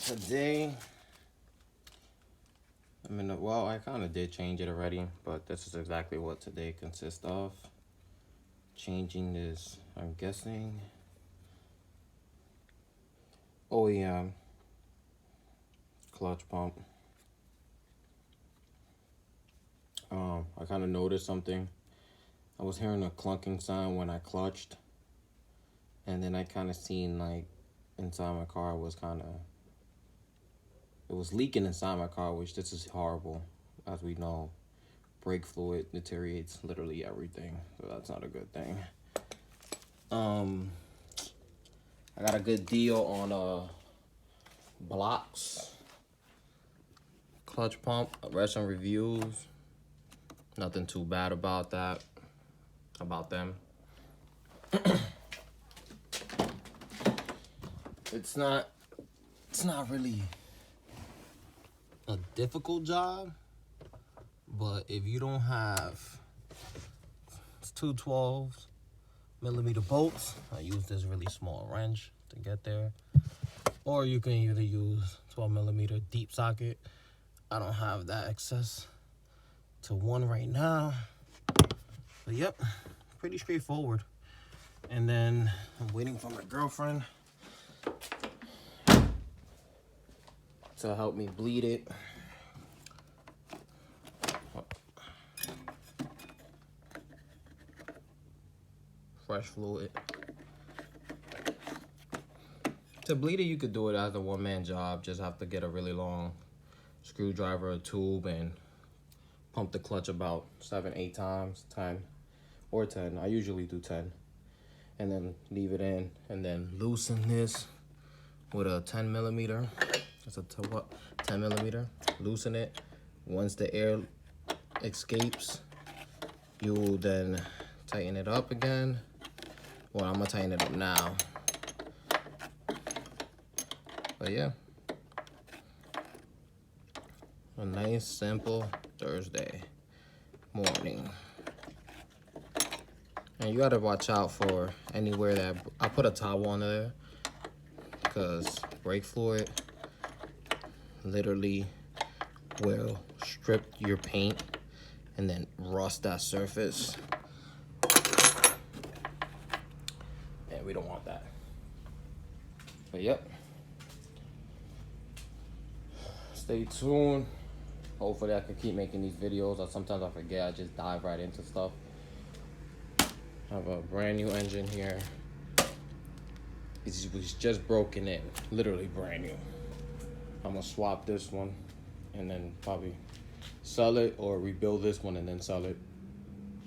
Today, well, I kind of did change it already, but this is exactly what today consists of. Changing this, I'm guessing, OEM clutch pump. I kind of noticed something. I was hearing a clunking sound when I clutched, and then I kind of seen like inside my car it was leaking inside my car, which this is horrible. As we know, brake fluid deteriorates literally everything, so that's not a good thing. I got a good deal on BLOX clutch pump. I read some reviews. Nothing too bad about that, about them. It's not really a difficult job, but if you don't have, it's 212mm bolts. I use this really small wrench to get there, or you can either use 12mm deep socket. I don't have that access to one right now, but yep, pretty straightforward. And then I'm waiting for my girlfriend to help me bleed it. Fresh fluid. To bleed it, you could do it as a one-man job. Just have to get a really long screwdriver, a tube, and pump the clutch about 7-8 times, 10 or 10. I usually do 10. And then leave it in, and then loosen this with a 10mm. That's a 10mm. Loosen it. Once the air escapes, you will then tighten it up again. Well, I'm gonna tighten it up now. But yeah, a nice simple Thursday morning. And you gotta watch out for anywhere that I put a towel on there, because brake fluid literally will strip your paint and then rust that surface. And we don't want that. But yep. Stay tuned. Hopefully I can keep making these videos. Sometimes I forget, I just dive right into stuff. I have a brand new engine here. It was just broken in, literally brand new. I'm gonna swap this one and then probably sell it, or rebuild this one and then sell it.